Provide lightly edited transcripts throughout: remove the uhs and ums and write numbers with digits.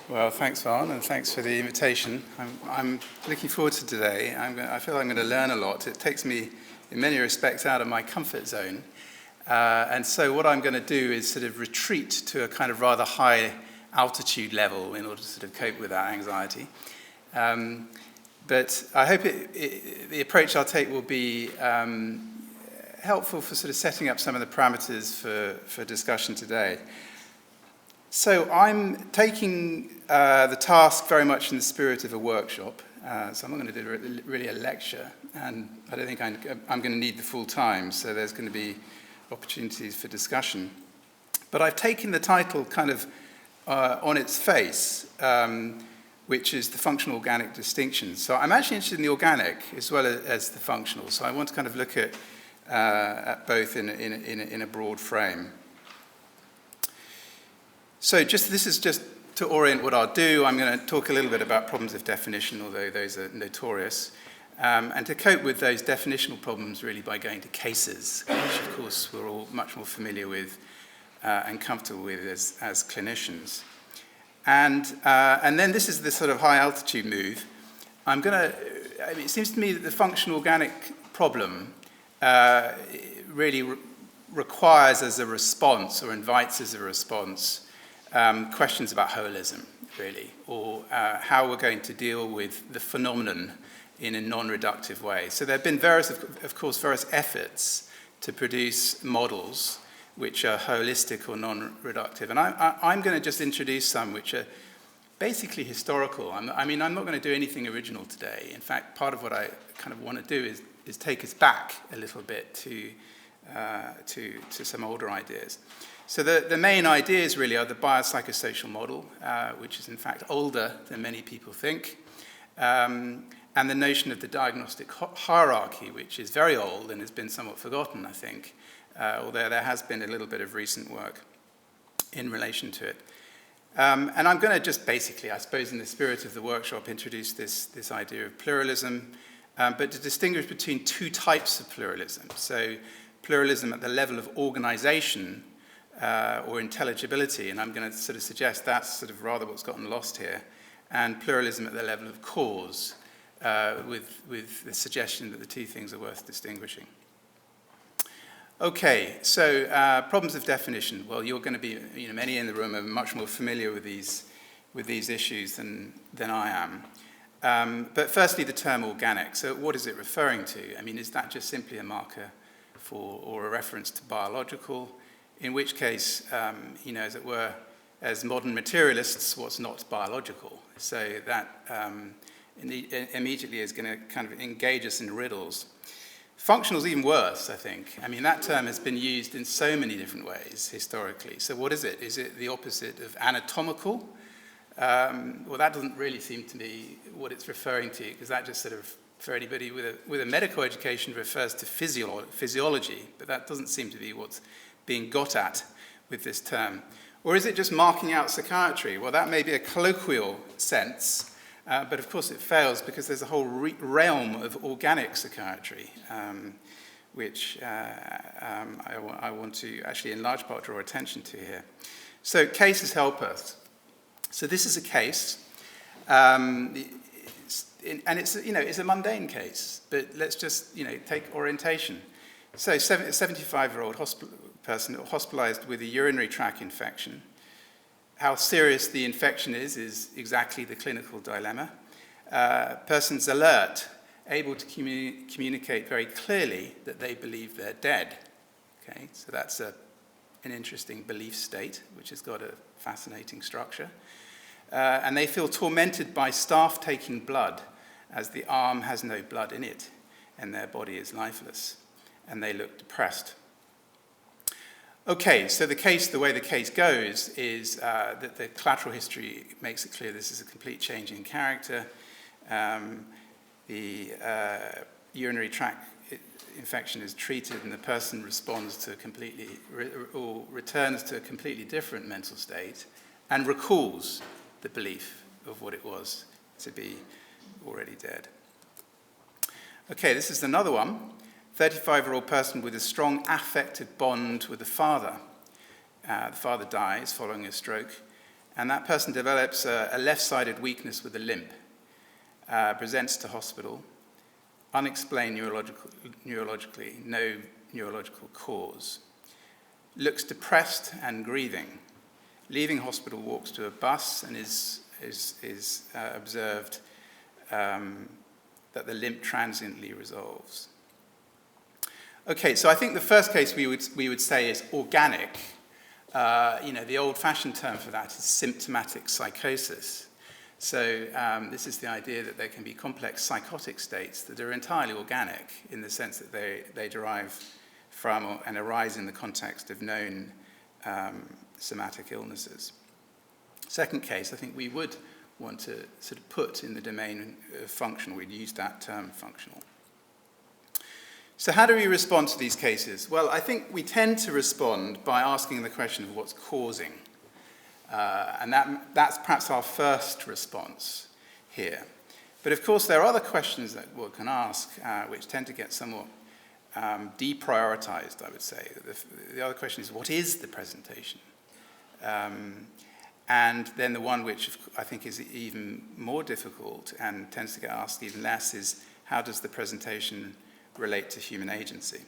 Well, thanks, Vaughan, and thanks for the invitation. I'm looking forward to today. I feel I'm going to learn a lot. It takes me, in many respects, out of my comfort zone. And so what I'm going to do is sort of retreat to a kind of rather high altitude level in order to sort of cope with that anxiety. But I hope the approach I'll take will be helpful for sort of setting up some of the parameters for discussion today. So I'm taking the task very much in the spirit of a workshop. So I'm not going to do really a lecture, and I don't think I'm going to need the full time, so there's going to be opportunities for discussion. But I've taken the title kind of on its face, which is the functional organic distinction. So I'm actually interested in the organic as well as the functional. So I want to kind of look at both in a broad frame. So this is just to orient what I'll do. I'm going to talk a little bit about problems of definition, although those are notorious, and to cope with those definitional problems really by going to cases, which of course we're all much more familiar with and comfortable with as clinicians. And then this is the sort of high altitude move. It seems to me that the functional organic problem really requires as a response, or invites as a response, questions about holism, really, or how we're going to deal with the phenomenon in a non-reductive way. So there have been various efforts to produce models which are holistic or non-reductive. And I'm going to just introduce some which are basically historical. I'm not going to do anything original today. In fact, part of what I kind of want to do is take us back a little bit to some older ideas. So the main ideas really are the biopsychosocial model, which is in fact older than many people think, and the notion of the diagnostic hierarchy, which is very old and has been somewhat forgotten, I think, although there has been a little bit of recent work in relation to it. And I'm going to just basically, I suppose in the spirit of the workshop, introduce this idea of pluralism, but to distinguish between two types of pluralism. So pluralism at the level of organization or intelligibility, and I'm going to sort of suggest that's sort of rather what's gotten lost here, and pluralism at the level of cause, with the suggestion that the two things are worth distinguishing. Okay, so problems of definition. Well, you're going to be, many in the room are much more familiar with these issues than I am. But firstly, the term organic. So what is it referring to? I mean, is that just simply a marker for, or a reference to biological? In which case, as it were, as modern materialists, what's not biological? So that immediately is going to kind of engage us in riddles. Functional is even worse, I think. I mean, that term has been used in so many different ways historically. So what is it? Is it the opposite of anatomical? Well, that doesn't really seem to be what it's referring to, because that just sort of, for anybody with a medical education, refers to physiology, but that doesn't seem to be what's being got at with this term. Or is it just marking out psychiatry? Well, that may be a colloquial sense, but of course it fails because there's a whole realm of organic psychiatry, which I want to actually in large part draw attention to here. So cases help us. So this is a case, and it's a mundane case, but let's just take orientation. So a 75-year-old person hospitalized with a urinary tract infection. How serious the infection is exactly the clinical dilemma. Person's alert, able to communicate very clearly that they believe they're dead. Okay, so that's an interesting belief state, which has got a fascinating structure. And they feel tormented by staff taking blood, as the arm has no blood in it, and their body is lifeless, and they look depressed. Okay, so the way the case goes is that the collateral history makes it clear this is a complete change in character. The urinary tract infection is treated, and the person responds to returns to a completely different mental state, and recalls the belief of what it was to be already dead. Okay, this is another one. 35-year-old person with a strong affective bond with the father. The father dies following a stroke, And that person develops a left-sided weakness with a limp, presents to hospital, unexplained neurologically, no neurological cause, looks depressed and grieving. Leaving hospital, walks to a bus and is observed that the limp transiently resolves. Okay, so I think the first case we would say is organic. The old-fashioned term for that is symptomatic psychosis. So this is the idea that there can be complex psychotic states that are entirely organic in the sense that they derive from and arise in the context of known somatic illnesses. Second case, I think we would want to sort of put in the domain of functional. We'd use that term, functional. So how do we respond to these cases? Well, I think we tend to respond by asking the question of what's causing. And that's perhaps our first response here. But of course, there are other questions that one can ask, which tend to get somewhat deprioritized, I would say. The other question is, what is the presentation? And then the one which I think is even more difficult and tends to get asked even less is, how does the presentation relate to human agency?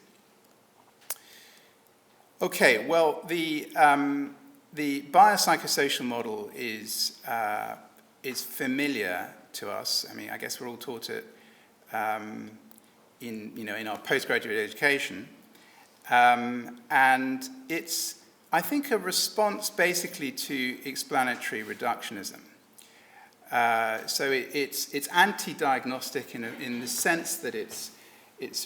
Okay, well, the biopsychosocial model is familiar to us. I mean, I guess we're all taught it in our postgraduate education, and it's, I think, a response basically to explanatory reductionism. So it's anti-diagnostic in the sense that it's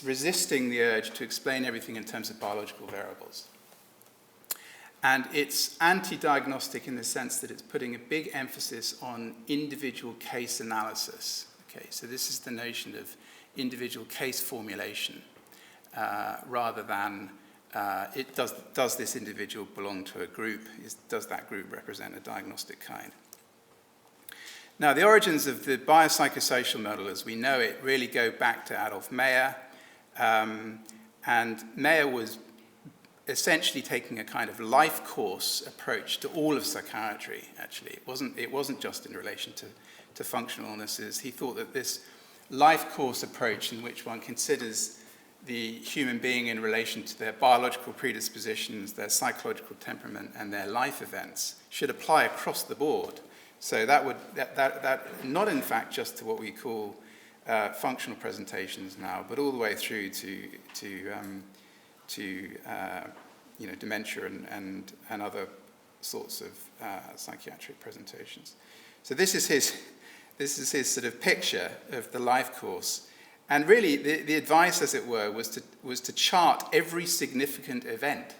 resisting the urge to explain everything in terms of biological variables. And it's anti-diagnostic in the sense that it's putting a big emphasis on individual case analysis. Okay, so this is the notion of individual case formulation, rather than does this individual belong to a group? Does that group represent a diagnostic kind? Now, the origins of the biopsychosocial model as we know it really go back to Adolf Meyer, and Meyer was essentially taking a kind of life course approach to all of psychiatry, actually. It wasn't just in relation to functional illnesses. He thought that this life course approach, in which one considers the human being in relation to their biological predispositions, their psychological temperament, and their life events, should apply across the board. So that not in fact just to what we call functional presentations now, but all the way through to dementia and other sorts of psychiatric presentations. So this is his sort of picture of the life course. And really, the advice, as it were, was to chart every significant event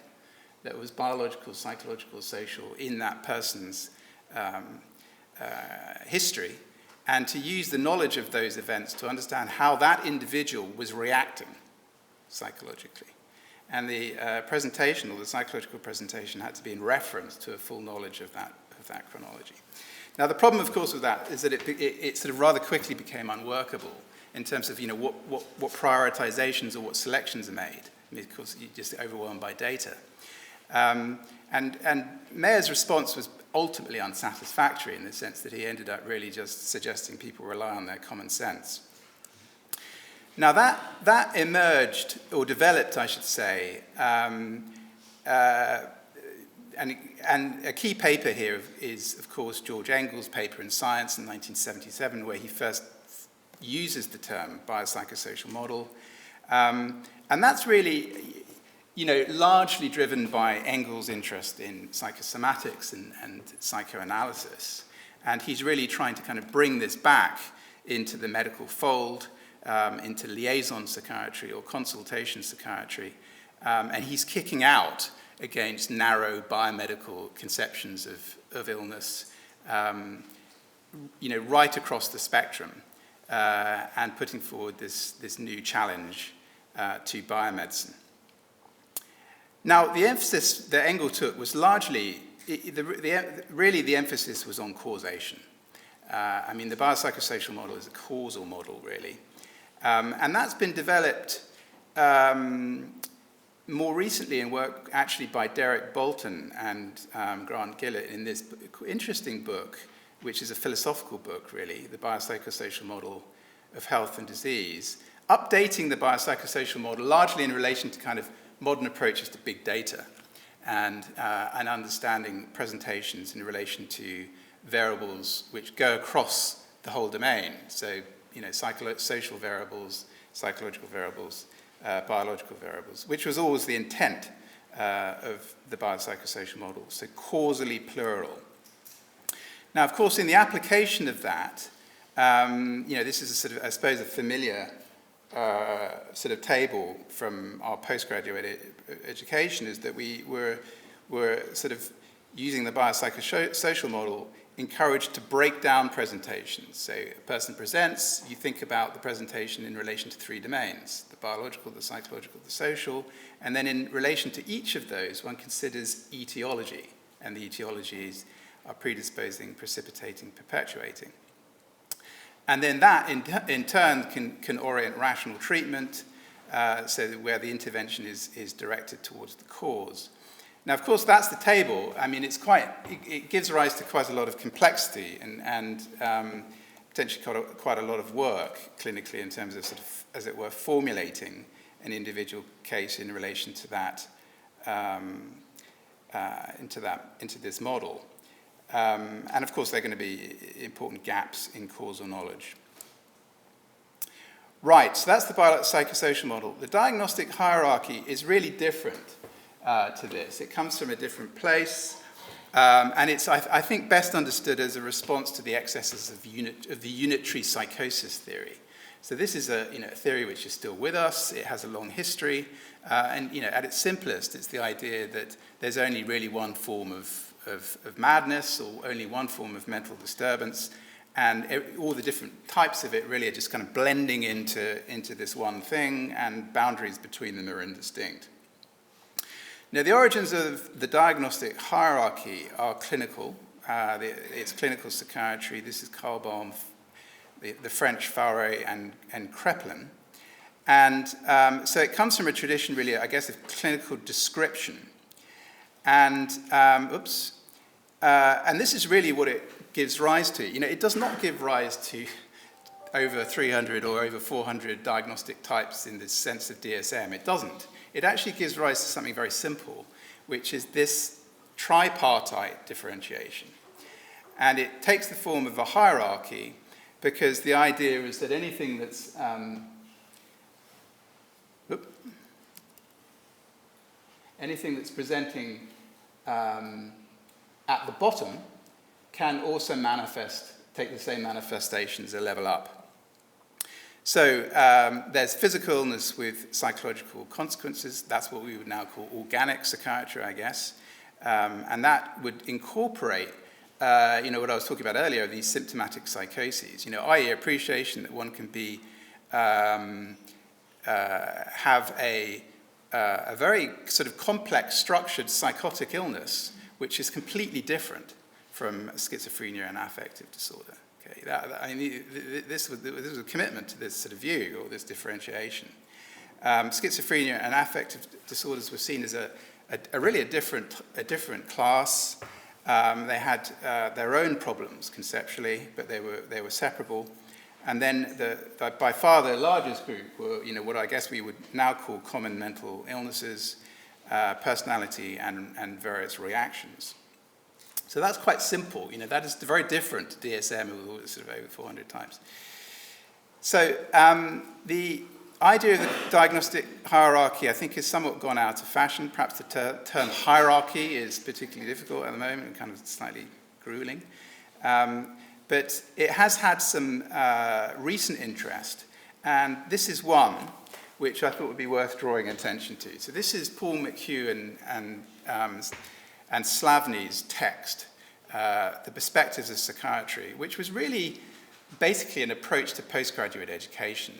that was biological, psychological, social in that person's history, and to use the knowledge of those events to understand how that individual was reacting psychologically. And the presentation, or the psychological presentation, had to be in reference to a full knowledge of that chronology. Now, the problem, of course, with that is that it sort of rather quickly became unworkable in terms of what prioritizations or what selections are made. I mean, of course, you're just overwhelmed by data. And Mayer's response was ultimately unsatisfactory in the sense that he ended up really just suggesting people rely on their common sense. Now that emerged, or developed, I should say, and a key paper here is, of course, George Engel's paper in Science in 1977, where he first uses the term biopsychosocial model. And that's really, largely driven by Engel's interest in psychosomatics and psychoanalysis. And he's really trying to kind of bring this back into the medical fold, into liaison psychiatry or consultation psychiatry. And he's kicking out against narrow biomedical conceptions of illness, right across the spectrum, and putting forward this new challenge to biomedicine. Now, the emphasis that Engel took was largely, really the emphasis was on causation. The biopsychosocial model is a causal model, really. And that's been developed more recently in work actually by Derek Bolton and Grant Gilli in this interesting book, which is a philosophical book really, The Biopsychosocial Model of Health and Disease, updating the biopsychosocial model largely in relation to kind of modern approaches to big data and understanding presentations in relation to variables which go across the whole domain. So, social variables, psychological variables, biological variables, which was always the intent of the biopsychosocial model, so causally plural. Now, of course, in the application of that, this is a sort of, I suppose, a familiar sort of table from our postgraduate education, is that we were sort of using the biopsychosocial model encouraged to break down presentations. So a person presents, you think about the presentation in relation to three domains, the biological, the psychological, the social, and then in relation to each of those, one considers etiology, and the etiologies are predisposing, precipitating, perpetuating. And then that, in turn, can orient rational treatment, so that where the intervention is directed towards the cause. Now, of course, that's the table. I mean, it gives rise to quite a lot of complexity and potentially quite a lot of work clinically in terms of sort of, as it were, formulating an individual case in relation to that, into this model. And of course, there are going to be important gaps in causal knowledge. Right, so that's the biopsychosocial model. The diagnostic hierarchy is really different to this. It comes from a different place, and it's, I think, best understood as a response to the excesses of the unitary psychosis theory. So this is a theory which is still with us. It has a long history, and at its simplest, it's the idea that there's only really one form of madness, or only one form of mental disturbance, and all the different types of it really are just kind of blending into this one thing, and boundaries between them are indistinct. Now, the origins of the diagnostic hierarchy are clinical. It's clinical psychiatry. This is Carlbaum, the French Faure and Kreplin. And so it comes from a tradition, really, I guess, of clinical description. And, and this is really what it gives rise to. It does not give rise to over 300 or over 400 diagnostic types in the sense of DSM. It doesn't. It actually gives rise to something very simple, which is this tripartite differentiation. And it takes the form of a hierarchy because the idea is that anything that's presenting at the bottom can also take the same manifestations a level up. So there's physical illness with psychological consequences. That's what we would now call organic psychiatry, I guess. And that would incorporate, what I was talking about earlier, these symptomatic psychoses, i.e. appreciation that one can be, have a very sort of complex, structured psychotic illness, which is completely different from schizophrenia and affective disorder. Okay, this was a commitment to this sort of view, or this differentiation. Schizophrenia and affective disorders were seen as a really different class. They had their own problems conceptually, but they were separable. And then by far the largest group were, what I guess we would now call common mental illnesses, personality, and various reactions. So that's quite simple. That is very different to DSM, with all sort of over 400 types. So the idea of the diagnostic hierarchy, I think, has somewhat gone out of fashion. Perhaps the term hierarchy is particularly difficult at the moment and kind of slightly grueling. But it has had some recent interest, and this is one which I thought would be worth drawing attention to. So this is Paul McHugh and Slavny's text, The Perspectives of Psychiatry, which was really basically an approach to postgraduate education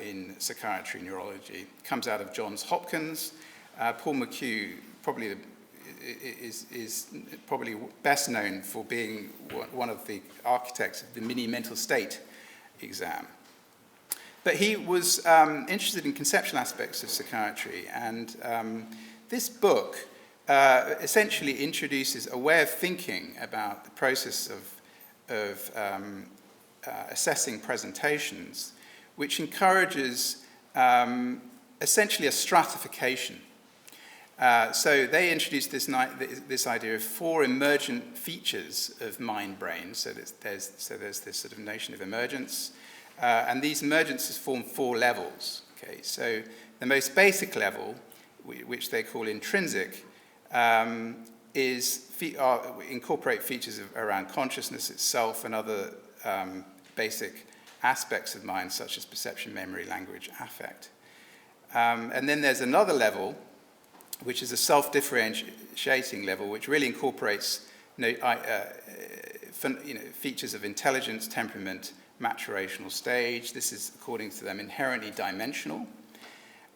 in psychiatry and neurology. It comes out of Johns Hopkins. Paul McHugh is probably best known for being one of the architects of the mini mental state exam. But he was interested in conceptual aspects of psychiatry, and this book essentially introduces a way of thinking about the process of assessing presentations, which encourages essentially a stratification. So they introduced this idea of 4 emergent features of mind-brain. So there's this sort of notion of emergence, and these emergences form 4 levels. Okay, so the most basic level, which they call intrinsic, incorporate features around consciousness itself and other basic aspects of mind, such as perception, memory, language, affect. And then there's another level, which is a self-differentiating level, which really incorporates features of intelligence, temperament, maturational stage. This is, according to them, inherently dimensional.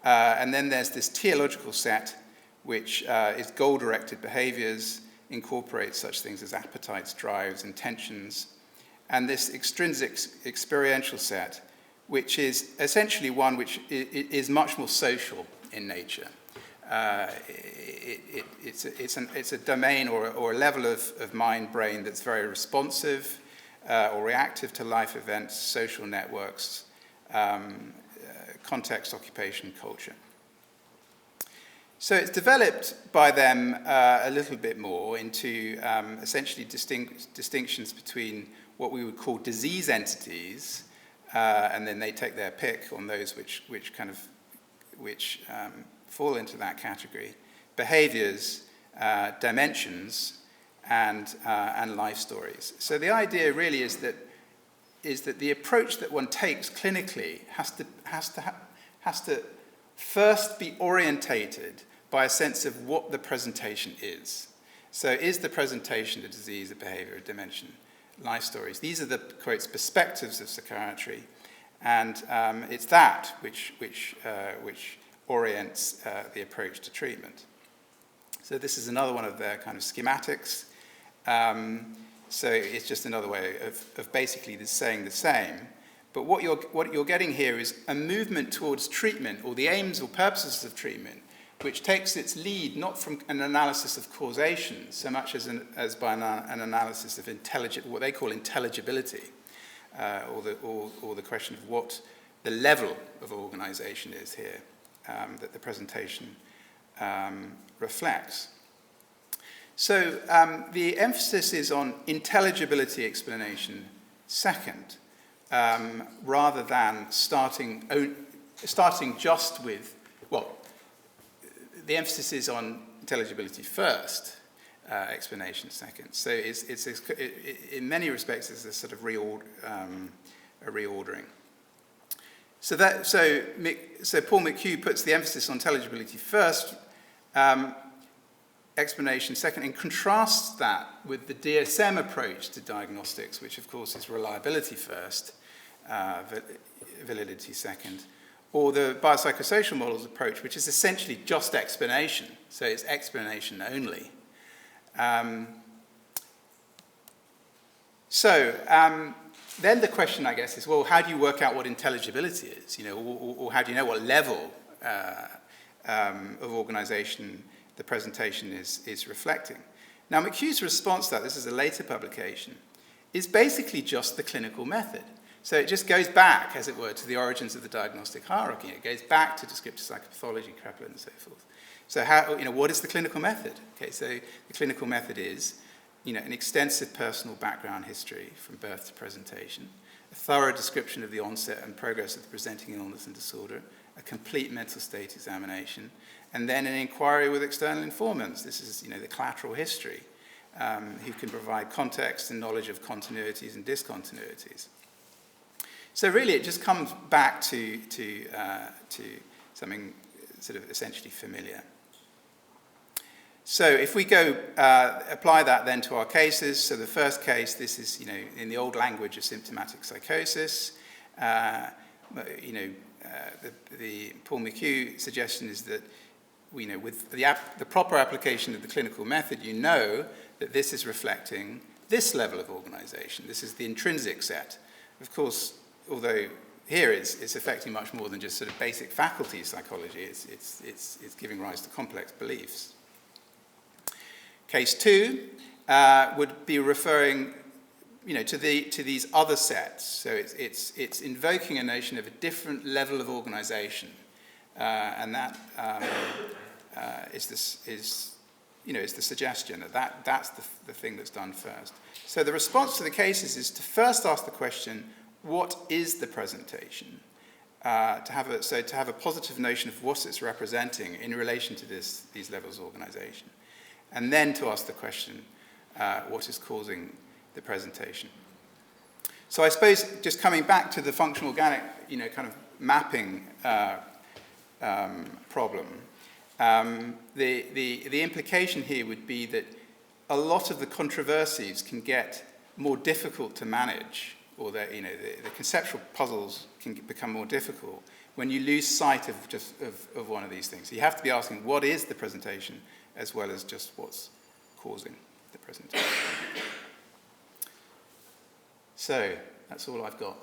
And then there's this teleological set, which is goal-directed behaviors, incorporates such things as appetites, drives, intentions, and this extrinsic experiential set, which is essentially one which is much more social in nature. It's a domain or a level of mind-brain that's very responsive or reactive to life events, social networks, context, occupation, culture. So it's developed by them a little bit more into essentially distinctions between what we would call disease entities, and then they take their pick on those which fall into that category, behaviors, dimensions, and life stories. So the idea really is that the approach that one takes clinically has to first be orientated by a sense of what the presentation is. So is the presentation a disease, a behavior, a dimension, life stories? These are the, quotes, perspectives of psychiatry, and it's that which orients the approach to treatment. So this is another one of their kind of schematics. So it's just another way of basically saying the same. But what you're getting here is a movement towards treatment, or the aims or purposes of treatment, which takes its lead not from an analysis of causation so much as by an analysis of what they call intelligibility, or the question of what the level of organization is here that the presentation reflects. So the emphasis is on intelligibility explanation second, rather than starting just with, well, the emphasis is on intelligibility first, explanation second. So it's in many respects, it's a sort of a reordering. So Paul McHugh puts the emphasis on intelligibility first, explanation second, and contrasts that with the DSM approach to diagnostics, which of course is reliability first, validity second, or the biopsychosocial models approach, which is essentially just explanation. So it's explanation only. Then the question, I guess, is, well, how do you work out what intelligibility is? Or how do you know what level of organization the presentation is reflecting? Now, McHugh's response to that, this is a later publication, is basically just the clinical method. So it just goes back, as it were, to the origins of the diagnostic hierarchy. It goes back to descriptive psychopathology, Kreppler, and so forth. So what is the clinical method? Okay, so the clinical method is, an extensive personal background history from birth to presentation, a thorough description of the onset and progress of the presenting illness and disorder, a complete mental state examination, and then an inquiry with external informants. This is, the collateral history, who can provide context and knowledge of continuities and discontinuities. So really, it just comes back to something sort of essentially familiar. So if we go apply that then to our cases, so the first case, this is in the old language of symptomatic psychosis. The Paul McHugh suggestion is that with the proper application of the clinical method, that this is reflecting this level of organization. This is the intrinsic set. Of course, although here it's affecting much more than just sort of basic faculty psychology. It's giving rise to complex beliefs. Case 2 would be referring, to these other sets. So it's invoking a notion of a different level of organisation, and that is the suggestion that's the thing that's done first. So the response to the cases is to first ask the question, what is the presentation? To have a positive notion of what it's representing in relation to these levels of organisation, and then to ask the question, what is causing the presentation? So I suppose just coming back to the functional organic, kind of mapping problem, the implication here would be that a lot of the controversies can get more difficult to manage, or the conceptual puzzles can become more difficult when you lose sight of one of these things. So you have to be asking, what is the presentation, as well as just what's causing the presentation. So that's all I've got.